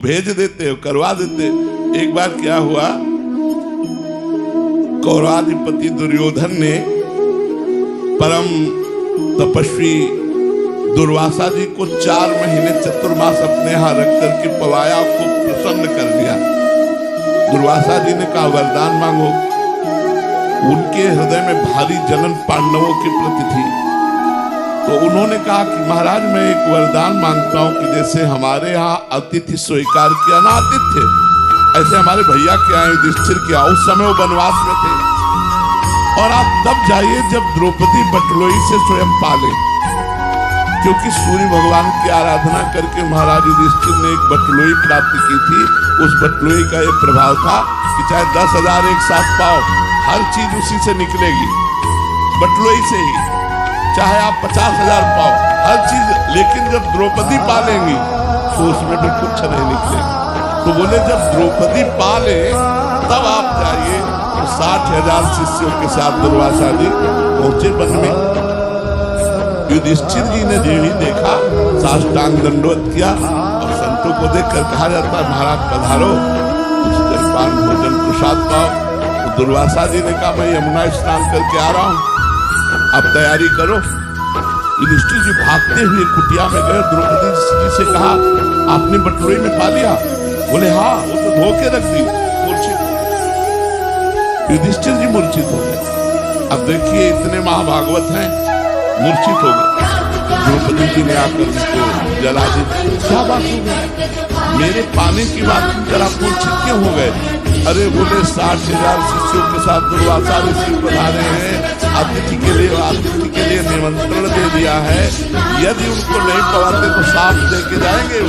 भेज देते, करवा देते। एक बार क्या हुआ, कौरवाधिपति दुर्योधन ने परम तपस्वी दुर्वासा जी को 4 महीने चतुर्मास अपने यहाँ रख करके पवाया, को प्रसन्न कर दिया। दुर्वासा जी ने कहा वरदान मांगो। उनके हृदय में भारी जलन पांडवों के प्रति थी, तो उन्होंने कहा कि महाराज मैं एक वरदान मांगता हूं कि जैसे हमारे यहाँ अतिथि स्वीकार किया ना आतिथ्य, ऐसे हमारे भैया के आए युधिष्ठिर किया। उस समय वो वनवास में थे, और आप तब जाइए जब द्रौपदी बटलोई से स्वयं पाले, क्योंकि सूर्य भगवान की आराधना करके महाराज युधिष्ठिर ने एक बटलोई प्राप्त की थी। उस बटलोई का ये प्रभाव था कि चाहे 10,000 एक साथ पाओ, हर चीज उसी से निकलेगी, बटलोई से ही। चाहे आप 50,000 पाओ, हर चीज, लेकिन जब द्रौपदी पालेंगी तो उसमें भी कुछ नहीं निकलेगा। तो बोले जब द्रौपदी पाले तब आप जाइए। तो 60,000 शिष्यों के साथ दुर्वासा जी पहुंचे वन में। युधिष्ठिर जी ने देवी देखा, साष्टांग दंडवत किया, और संतों को देखकर कहा जाता है महाराज पधारो, कुछ जलपान भोजन प्रसाद पाओ। तो दुर्वासा जी ने कहा मैं यमुना स्नान करके आ रहा हूं, आप तैयारी करो। युधिष्ठिर जी भागते हुए कुटिया में गए, द्रौपदी जी से कहा आपने बटलोई में पा लिया? बोले हाँ, वो तो धो के रख दी। मूर्छित युधिष्ठिर जी मूर्छित हो गए। अब देखिए इतने महाभागवत हैं, मूर्छित हो गए। द्रौपदी जी ने आकर उनको जला दी। क्या बात हो गई? मेरे पाने की बात कर आप मूर्छित क्यों हो गए? अरे बोले 60,000 शिष्यों के साथ दुर्वासा ऋषि पधारे हैं, अतिथि के लिए निमंत्रण दे दिया है, यदि उनको नहीं पवाते तो साफ दे के जाएंगे।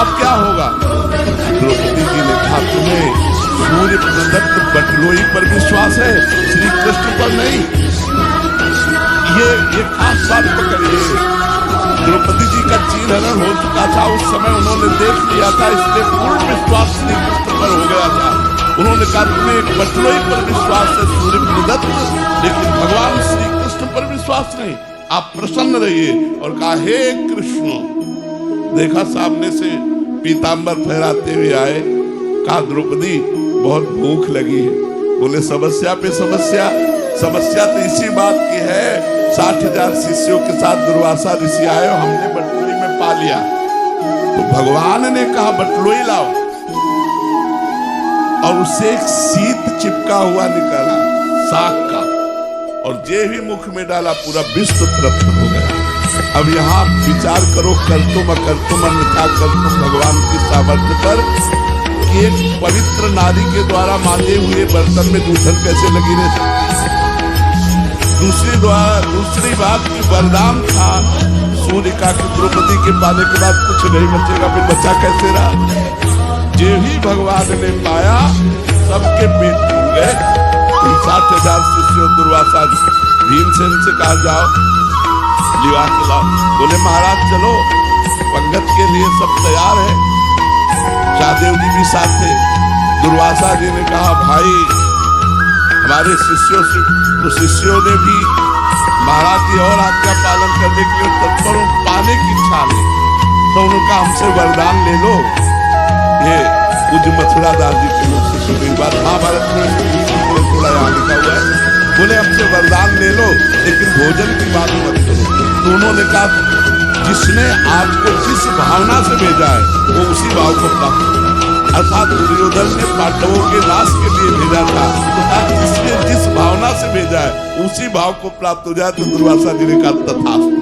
अब क्या होगा? द्रौपदी जी ने कहा तुम्हें सूर्य प्रदत्त बटलोई पर विश्वास है, श्री कृष्ण पर नहीं। ये खास बात पकड़िए। द्रौपदी जी का चीरहरण हो चुका था, उस समय उन्होंने देख लिया था, इसलिए पूर्ण विश्वास श्री कृष्ण पर हो गया था। उन्होंने कहा तुम्हें एक बटलोई पर विश्वास है सूर्य प्रदत्त, लेकिन भगवान श्री कृष्ण पर विश्वास नहीं। आप प्रसन्न रहिए। और कहा हे कृष्ण, देखा सामने से पीतांबर फहराते हुए आए। कहा द्रौपदी बहुत भूख लगी है। बोले समस्या पे समस्या, समस्या तो इसी बात की है 60,000 शिष्यों के साथ दुर्वासा ऋषि आए, हमने बटलोई में पा लिया। तो भगवान ने कहा बटलोई लाओ, और उससे एक शीत चिपका हुआ निकला साग का, और जे ही मुख में डाला पूरा विश्व तृप्त हो गया। अब यहाँ विचार करो, कर तुम अन्यथा कर तुम भगवान की सामर्थ्य पर, कि एक पवित्र नारी के द्वारा मांगे हुए बर्तन में दूधन कैसे लगी रह सकती है। दूसरी बात की वरदान था सूर्य का कि द्रौपदी के पाने के बाद कुछ नहीं बचेगा, फिर बचा कैसे रहा? जो ही भगवान ने पाया सबके पेट खुल गए। 60,000 शिष्यों दुर्वासा भीमसेन से कहा जाओ लिवा के लाओ। बोले महाराज चलो, पंगत के लिए सब तैयार है। शाहदेव जी भी साथ थे। दुर्वासा जी ने कहा भाई हमारे शिष्यों से, तो शिष्यों ने भी महाराज जी और आज्ञा पालन करने के लिए तत्पर हो, पाने की इच्छा नहीं। तो उनका हमसे वरदान ले लो। ये पूज्य मथुरा दास जी के मुख से सुनी बात, महाभारत में थोड़ा यहाँ लिखा हुआ है। बोले हमसे वरदान ले लो, लेकिन भोजन की बात मत करो। तो उन्होंने कहा जिसने आपको जिस भावना से भेजा है वो उसी भाव को प्राप्त करेगा। अर्थात दुर्योधन ने पांडवों के नाश के लिए भेजा था, तो जिसने जिस भावना से भेजा है उसी भाव को प्राप्त हो जाए। तो दुर्वासा जी ने कहा तथास्तु।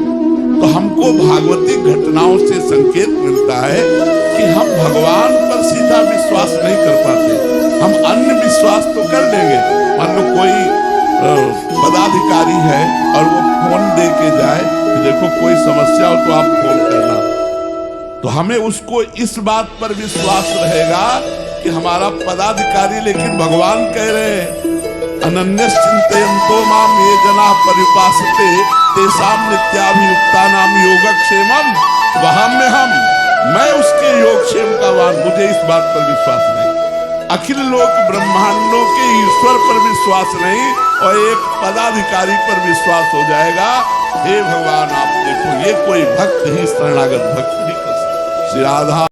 तो हमको भागवती घटनाओं से संकेत मिलता है कि हम भगवान पर सीधा विश्वास नहीं कर पाते, हम अन्य विश्वास तो कर लेंगे। मान लो कोई पदाधिकारी है और वो फोन दे के जाए कि देखो कोई समस्या हो तो आप फोन करना, तो हमें उसको इस बात पर विश्वास रहेगा कि हमारा पदाधिकारी, लेकिन भगवान कह रहे हैं अनन्यस चिंतयन्तो माम ये जना परिपासते तेषां नित्याभियुक्तानां योगक्षेमम् वहां में हम, मैं उसके योगक्षेम का वान, मुझे इस बात पर विश्वास नहीं। अखिल लोक ब्रह्मांडों के ईश्वर पर विश्वास नहीं और एक पदाधिकारी पर विश्वास हो जाएगा। हे भगवान आप देखो, ये कोई भक्त ही शरणागत भक्त नहीं कर सकता। श्री राधा